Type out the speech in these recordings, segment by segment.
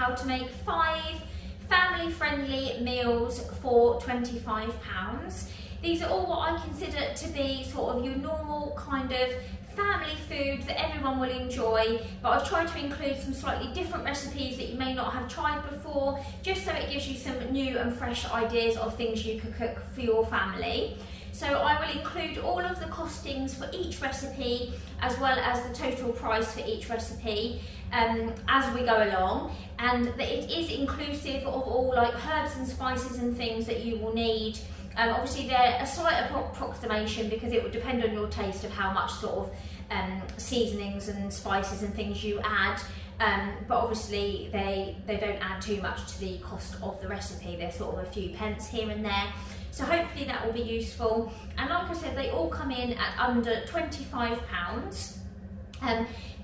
how to make 5 family-friendly meals for £25. These are all what I consider to be sort of your normal kind of family food that everyone will enjoy, but I've tried to include some slightly different recipes that you may not have tried before, just so it gives you some new and fresh ideas of things you could cook for your family. So I will include all of the costings for each recipe, as well as the total price for each recipe as we go along, and that it is inclusive of all like herbs and spices and things that you will need. Obviously they're a slight approximation because it would depend on your taste of how much sort of seasonings and spices and things you add, but obviously they don't add too much to the cost of the recipe. They're sort of a few pence here and there. So hopefully that will be useful. And like I said, they all come in at under £25.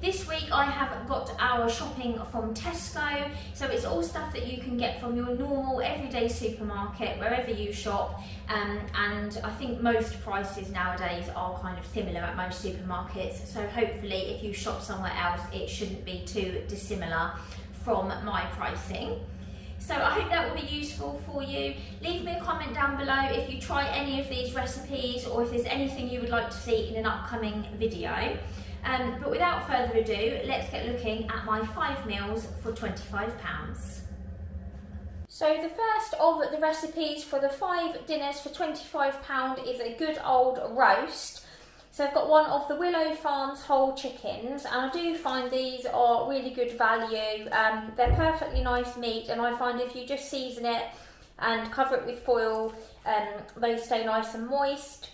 This week I have got our shopping from Tesco, so it's all stuff that you can get from your normal everyday supermarket wherever you shop, and I think most prices nowadays are kind of similar at most supermarkets, so hopefully if you shop somewhere else it shouldn't be too dissimilar from my pricing. So I hope that will be useful for you. Leave me a comment down below if you try any of these recipes or if there's anything you would like to see in an upcoming video. But without further ado, let's get looking at my 5 meals for £25. So the first of the recipes for the 5 dinners for £25 is a good old roast. So I've got one of the Willow Farms whole chickens, and I do find these are really good value. They're perfectly nice meat, and I find if you just season it and cover it with foil, they stay nice and moist.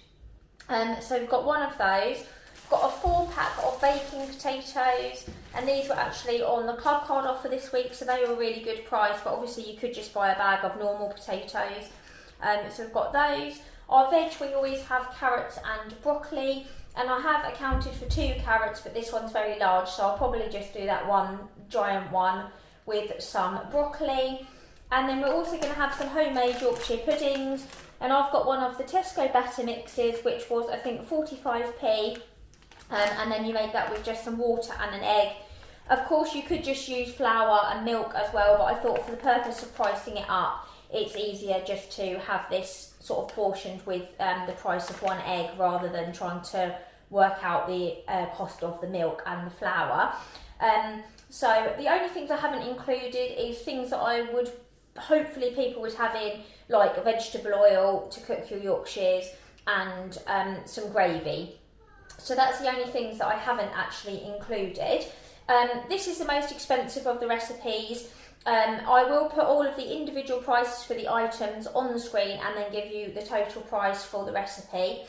So we've got one of those. Got a 4-pack of baking potatoes, and these were actually on the club card offer this week, so they were a really good price, but obviously you could just buy a bag of normal potatoes. So we've got those. Our veg, we always have carrots and broccoli, and I have accounted for 2 carrots, but this one's very large, so I'll probably just do that one giant one with some broccoli. And then we're also going to have some homemade Yorkshire puddings, and I've got one of the Tesco batter mixes, which was I think 45p. And then you make that with just some water and an egg. Of course you could just use flour and milk as well, but I thought for the purpose of pricing it up, it's easier just to have this sort of portioned with the price of 1 egg, rather than trying to work out the cost of the milk and the flour. So the only things I haven't included is things that I would hopefully people would have in, like vegetable oil to cook your Yorkshires, and some gravy. So that's the only things that I haven't actually included. This is the most expensive of the recipes. I will put all of the individual prices for the items on the screen and then give you the total price for the recipe.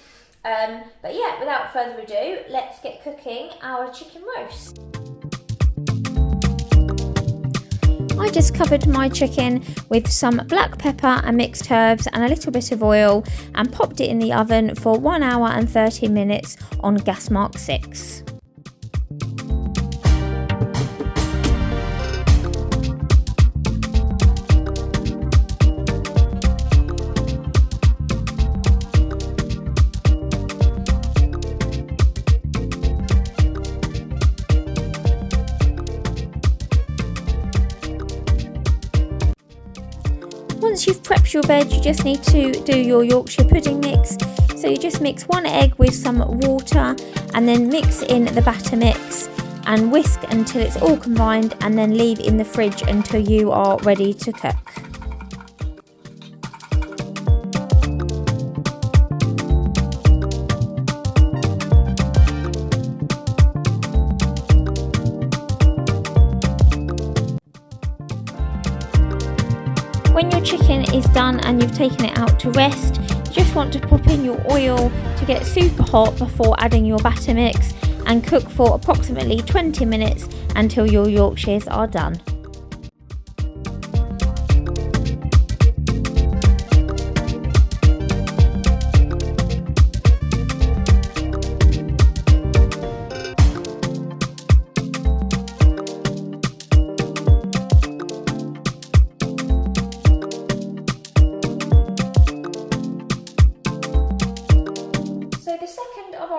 But yeah, without further ado, let's get cooking our chicken roast. I just covered my chicken with some black pepper and mixed herbs and a little bit of oil, and popped it in the oven for 1 hour and 30 minutes on gas mark 6. Once you've prepped your veg, you just need to do your Yorkshire pudding mix. So you just mix 1 egg with some water, and then mix in the batter mix and whisk until it's all combined, and then leave in the fridge until you are ready to cook. When your chicken is done and you've taken it out to rest, you just want to pop in your oil to get super hot before adding your batter mix, and cook for approximately 20 minutes until your Yorkshires are done.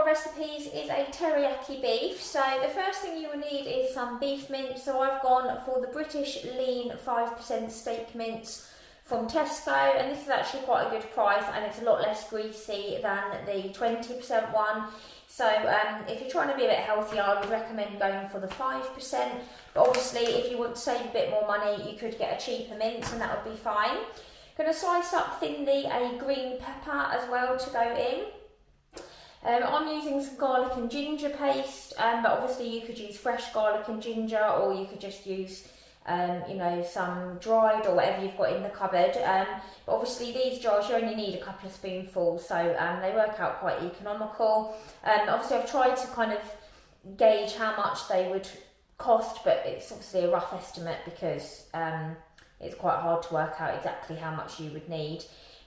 recipes is a teriyaki beef. So the first thing you will need is some beef mince. So I've gone for the British lean 5% steak mince from Tesco, and this is actually quite a good price, and it's a lot less greasy than the 20% one. So if you're trying to be a bit healthier, I would recommend going for the 5%. But obviously, if you want to save a bit more money, you could get a cheaper mince, and that would be fine. Going to slice up thinly a green pepper as well to go in. I'm using some garlic and ginger paste, but obviously you could use fresh garlic and ginger, or you could just use you know, some dried or whatever you've got in the cupboard. But obviously these jars you only need a couple of spoonfuls, so they work out quite economical. Obviously I've tried to kind of gauge how much they would cost, but it's obviously a rough estimate because it's quite hard to work out exactly how much you would need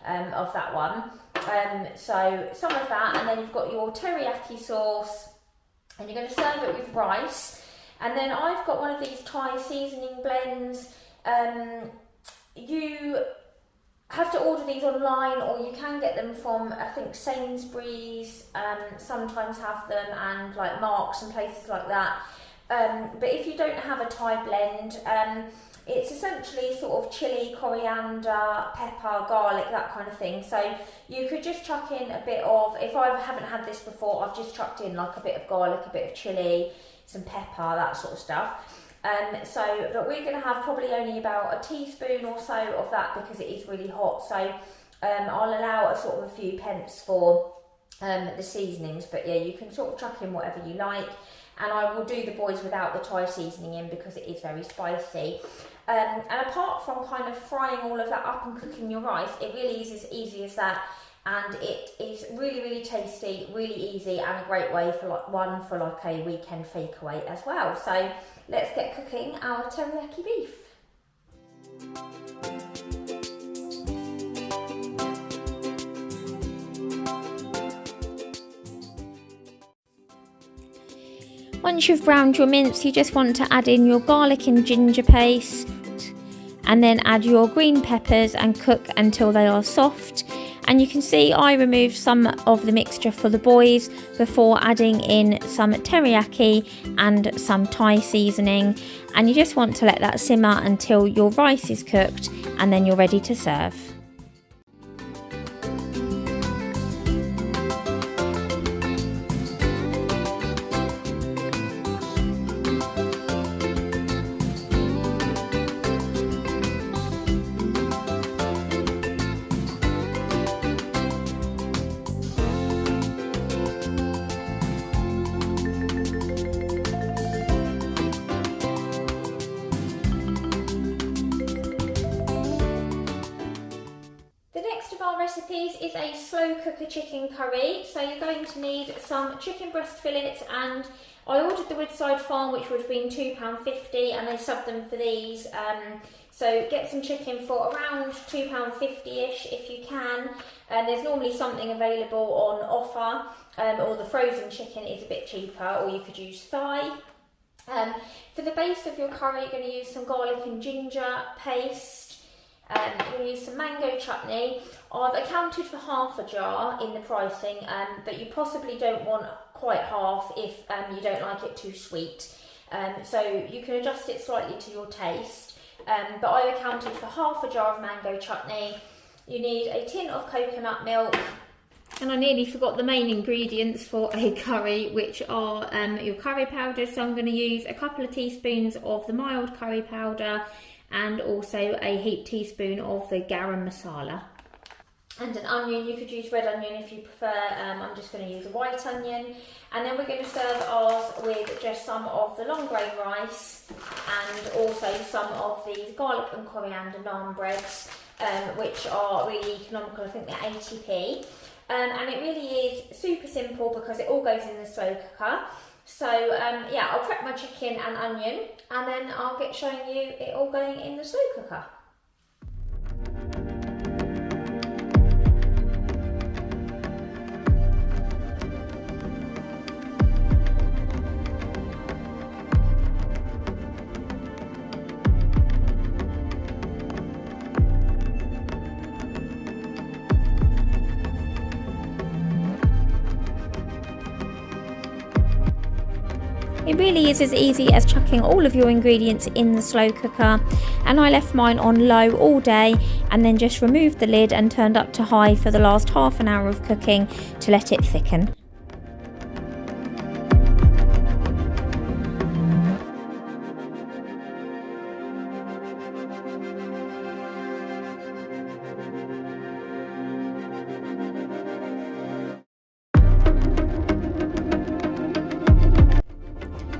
of that one. So some of that, and then you've got your teriyaki sauce, and you're going to serve it with rice. And then I've got one of these Thai seasoning blends. You have to order these online, or you can get them from, I think, Sainsbury's sometimes have them, and like Marks and places like that. But if you don't have a Thai blend, it's essentially sort of chilli, coriander, pepper, garlic, that kind of thing. So you could just chuck in a bit of, if I haven't had this before, I've just chucked in like a bit of garlic, a bit of chilli, some pepper, that sort of stuff. But we're going to have probably only about a teaspoon or so of that because it is really hot. So I'll allow a sort of a few pence for the seasonings. But yeah, you can sort of chuck in whatever you like. And I will do the boys without the Thai seasoning in because it is very spicy. And apart from kind of frying all of that up and cooking your rice, it really is as easy as that. And it is really, really tasty, really easy, and a great way for like a weekend takeaway as well. So let's get cooking our teriyaki beef. Once you've browned your mince, you just want to add in your garlic and ginger paste, and then add your green peppers and cook until they are soft. And you can see I removed some of the mixture for the boys before adding in some teriyaki and some Thai seasoning. And you just want to let that simmer until your rice is cooked, and then you're ready to serve. Recipes is a slow cooker chicken curry. So you're going to need some chicken breast fillets, and I ordered the Woodside Farm, which would have been £2.50, and they subbed them for these. So get some chicken for around £2.50ish if you can. There's normally something available on offer, or the frozen chicken is a bit cheaper, or you could use thigh. For the base of your curry, you're going to use some garlic and ginger paste. You're going to use some mango chutney. I've accounted for half a jar in the pricing, but you possibly don't want quite half if you don't like it too sweet. So you can adjust it slightly to your taste. But I've accounted for half a jar of mango chutney. You need a tin of coconut milk. And I nearly forgot the main ingredients for a curry, which are your curry powder. So I'm going to use a couple of teaspoons of the mild curry powder, and also a heaped teaspoon of the garam masala. And an onion, you could use red onion if you prefer. I'm just going to use a white onion. And then we're going to serve ours with just some of the long grain rice, and also some of these garlic and coriander naan breads, which are really economical. I think they're 80p. And it really is super simple because it all goes in the slow cooker. So yeah, I'll prep my chicken and onion, and then I'll get showing you it all going in the slow cooker. It really is as easy as chucking all of your ingredients in the slow cooker, and I left mine on low all day and then just removed the lid and turned up to high for the last half an hour of cooking to let it thicken.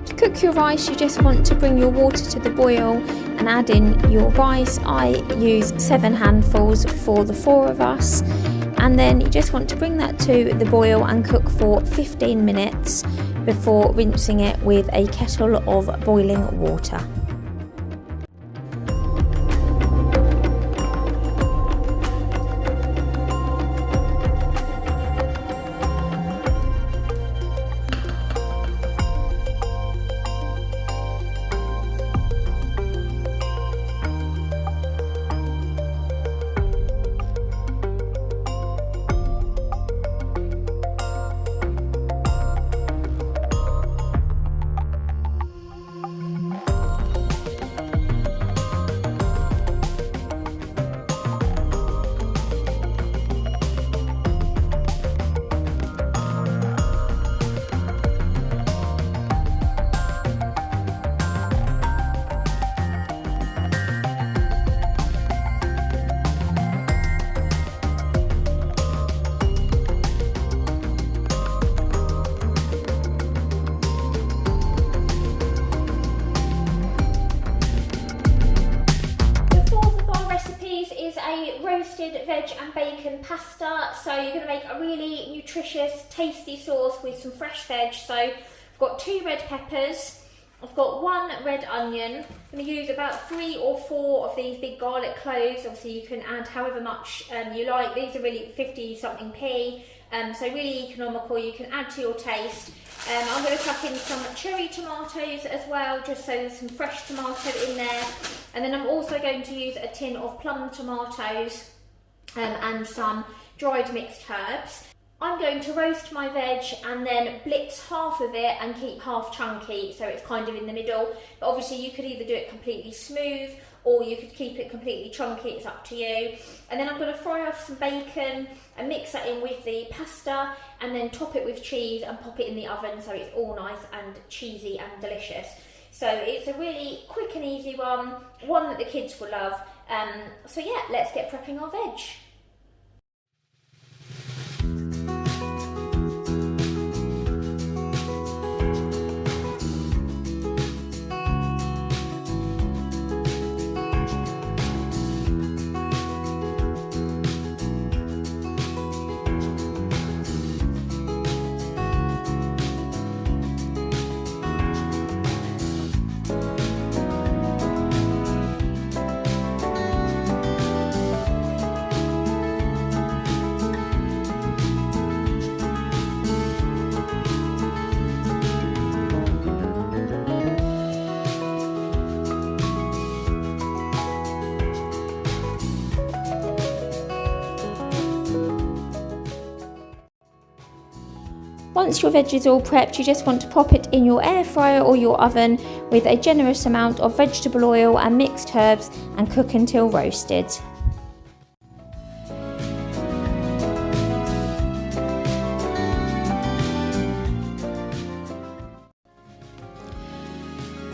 To cook your rice, you just want to bring your water to the boil and add in your rice. I use 7 handfuls for the 4 of us, and then you just want to bring that to the boil and cook for 15 minutes before rinsing it with a kettle of boiling water. Roasted veg and bacon pasta. So you're going to make a really nutritious, tasty sauce with some fresh veg. So I've got 2 red peppers, I've got 1 red onion. I'm going to use about 3 or 4 of these big garlic cloves. Obviously you can add however much you like. These are really 50 something p, so really economical. You can add to your taste. I'm going to chuck in some cherry tomatoes as well, just so there's some fresh tomato in there. And then I'm also going to use a tin of plum tomatoes and some dried mixed herbs. I'm going to roast my veg and then blitz half of it and keep half chunky, so it's kind of in the middle. But obviously you could either do it completely smooth or you could keep it completely chunky, it's up to you. And then I'm going to fry off some bacon and mix that in with the pasta, and then top it with cheese and pop it in the oven so it's all nice and cheesy and delicious. So it's a really quick and easy one that the kids will love. So yeah, let's get prepping our veg. Once your veg is all prepped, you just want to pop it in your air fryer or your oven with a generous amount of vegetable oil and mixed herbs and cook until roasted.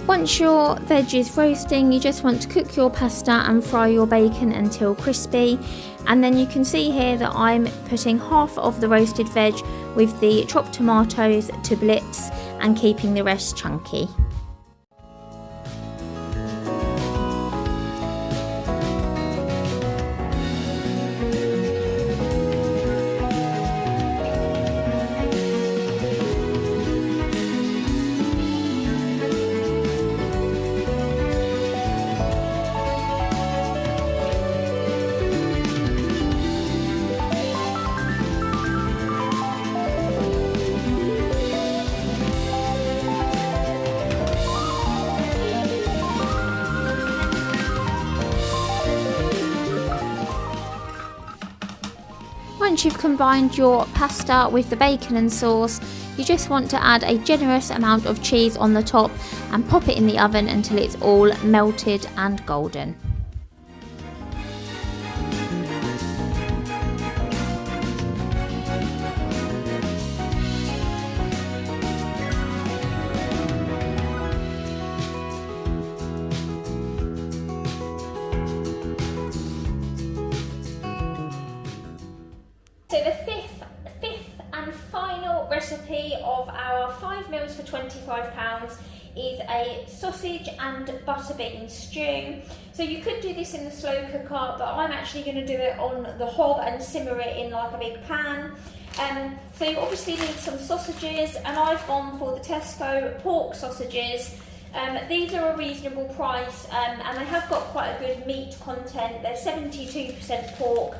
Once your veg is roasting, you just want to cook your pasta and fry your bacon until crispy. And then you can see here that I'm putting half of the roasted veg with the chopped tomatoes to blitz and keeping the rest chunky. Once you've combined your pasta with the bacon and sauce, you just want to add a generous amount of cheese on the top and pop it in the oven until it's all melted and golden. So the fifth and final recipe of our 5 meals for £25 is a sausage and butter bean stew. So you could do this in the slow cooker, but I'm actually going to do it on the hob and simmer it in like a big pan. So you obviously need some sausages, and I've gone for the Tesco pork sausages. These are a reasonable price, and they have got quite a good meat content. They're 72% pork.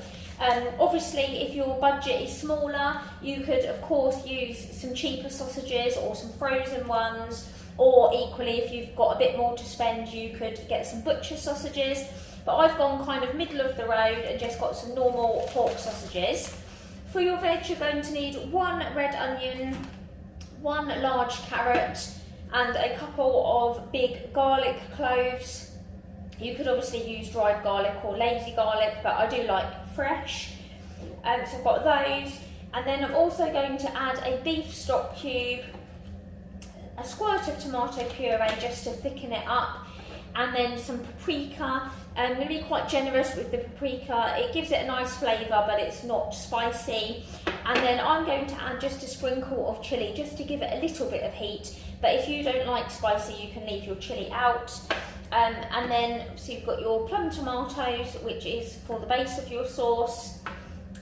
Obviously, if your budget is smaller, you could of course use some cheaper sausages or some frozen ones, or equally, if you've got a bit more to spend, you could get some butcher sausages. But I've gone kind of middle of the road and just got some normal pork sausages. For your veg, you're going to need 1 red onion, 1 large carrot, and a couple of big garlic cloves. You could obviously use dried garlic or lazy garlic, but I do like fresh. So I've got those, and then I'm also going to add a beef stock cube, a squirt of tomato puree just to thicken it up, and then some paprika. I'm going to be quite generous with the paprika. It gives it a nice flavour, but it's not spicy. And then I'm going to add just a sprinkle of chilli just to give it a little bit of heat. But if you don't like spicy, you can leave your chilli out. And then, so you've got your plum tomatoes, which is for the base of your sauce,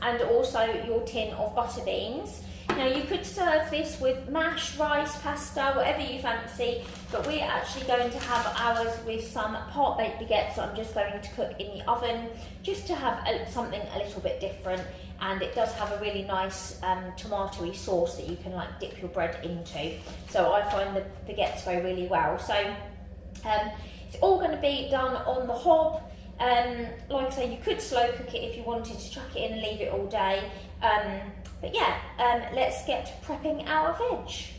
and also your tin of butter beans. Now you could serve this with mash, rice, pasta, whatever you fancy, but we're actually going to have ours with some part-baked baguettes that I'm just going to cook in the oven, just to have something a little bit different. And it does have a really nice tomatoey sauce that you can like dip your bread into. So I find the baguettes go really well. So it's all going to be done on the hob. Like I say, you could slow cook it if you wanted to chuck it in and leave it all day. But yeah, let's get prepping our veg.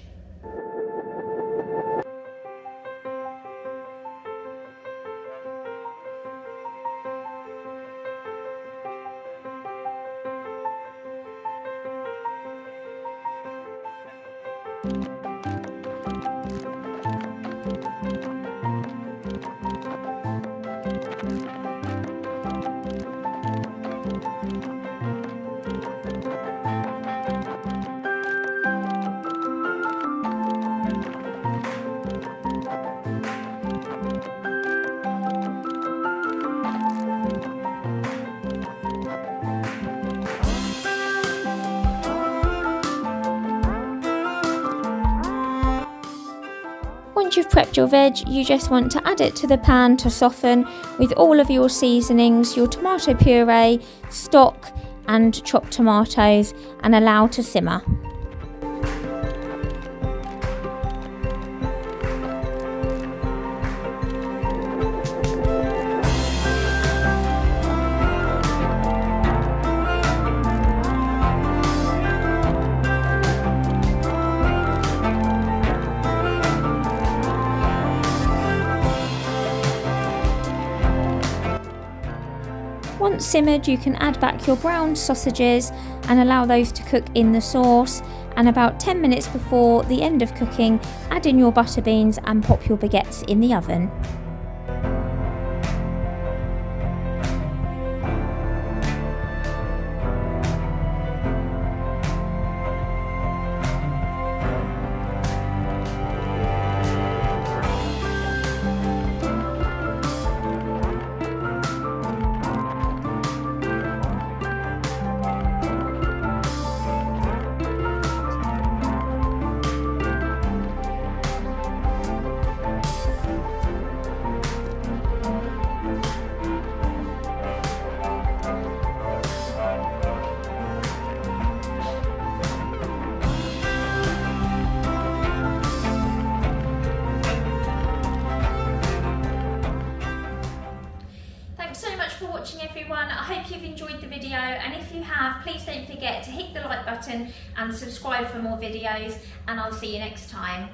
Once you've prepped your veg, you just want to add it to the pan to soften with all of your seasonings, your tomato puree, stock and chopped tomatoes, and allow to simmer. Once simmered, you can add back your browned sausages and allow those to cook in the sauce, and about 10 minutes before the end of cooking, add in your butter beans and pop your baguettes in the oven. if you have, please don't forget to hit the like button and subscribe for more videos, and I'll see you next time.